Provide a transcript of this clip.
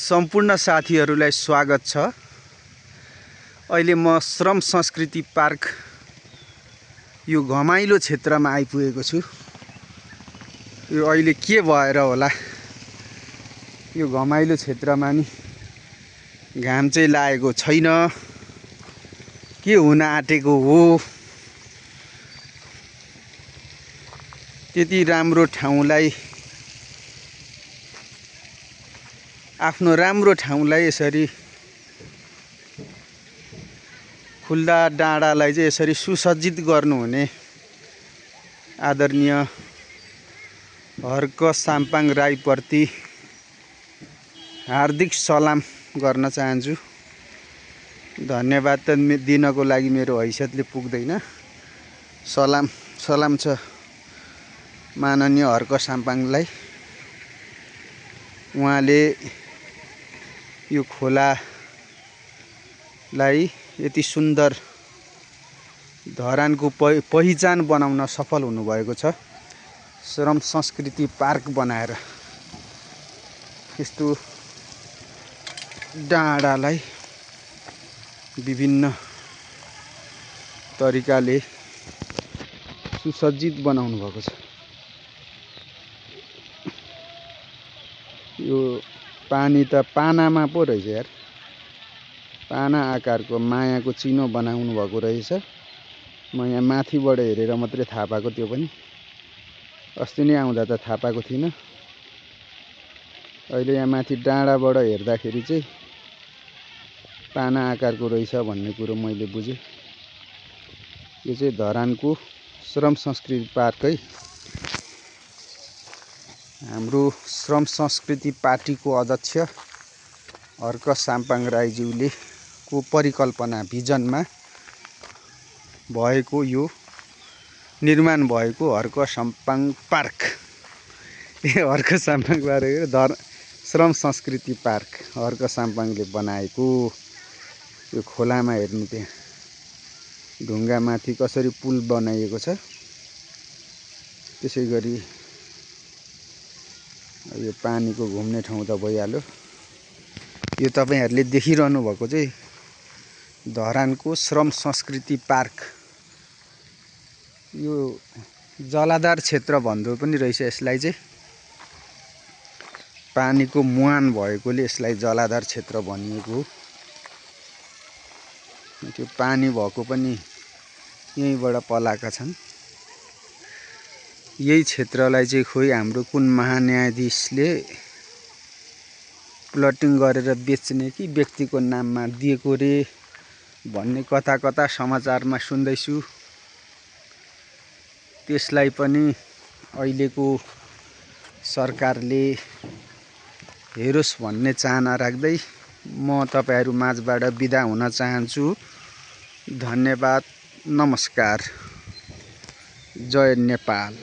सम्पूर्ण साथीहरूलाई स्वागत छ। अहिले म श्रम संस्कृति पार्क यो घमाइलो क्षेत्रमा आइपुगेको छु। यो अहिले के भएर होला, यो घमाइलो क्षेत्रमा नि घाम चाहिँ लागेको छैन, के हुन आँटेको हो। त्यति राम्रो ठाउँलाई, आफ्नो राम्रो ठाउँलाई यसरी खुल्ला डाँडालाई चाहिँ यसरी सुसज्जित गर्नुहुने आदरणीय हर्क साम्पाङ राईप्रति हार्दिक सलाम गर्न चाहन्छु। धन्यवाद त दिनको लागि मेरो हैसियतले पुग्दैन। सलाम छ माननीय हर्क साम्पाङलाई। उहाँले यो खोलालाई यति सुन्दर धरानको पहिचान बनाउन सफल हुनुभएको छ। श्रम संस्कृति पार्क बनाएर यस्तो डाँडालाई विभिन्न तरिकाले सुसज्जित बनाउनु भएको छ। यो पानी त पानामा पो रहेछ यार, पाना आकारको मायाको चिनो बनाउनु भएको रहेछ। म यहाँ माथिबाट हेरेर मात्रै थाहा पाएको, त्यो पनि अस्ति नै आउँदा त थाहा पाएको थिइनँ। अहिले यहाँ माथि डाँडाबाट हेर्दाखेरि चाहिँ पाना आकारको रहेछ भन्ने कुरो मैले बुझेँ। यो चाहिँ धरानको श्रम संस्कृति पार्क है। हाम्रो श्रम संस्कृति पार्टीको अध्यक्ष हर्क साम्पाङ राईज्यूले को परिकल्पना भिजनमा भएको यो निर्माण भएको हर्क साम्पाङ पार्क, हर्क साम्पाङ पार्क श्रम संस्कृति पार्क हर्क साम्पाङले बनाएको। यो खोलामा हेर्नु, त्यहाँ ढुङ्गामाथि कसरी पुल बनाइएको छ, त्यसै गरी यो पानीको घुम्ने ठाउँ त भइहाल्यो। यो तपाईहरुले देखिरहनु भएको चाहिँ धरानको श्रम संस्कृति पार्क। यो जलाधार क्षेत्र भन्दो पनि रहेछ यसलाई चाहिँ। पानीको मुहान भएकोले यसलाई जलाधार क्षेत्र भनिएको हो। त्यो पानी भएको पनि यहीँबाट पलाका छन्। यही क्षेत्रलाई चाहिँ खोइ हाम्रो कुन महान्यायाधीशले प्लटिङ गरेर बेच्ने कि व्यक्तिको नाममा दिएको रे भन्ने कता कता समाचारमा सुन्दैछु। त्यसलाई पनि अहिलेको सरकारले हेरोस् भन्ने चाहना राख्दै म तपाईहरु माझबाट बिदा हुन चाहन्छु। धन्यवाद, नमस्कार, जय नेपाल।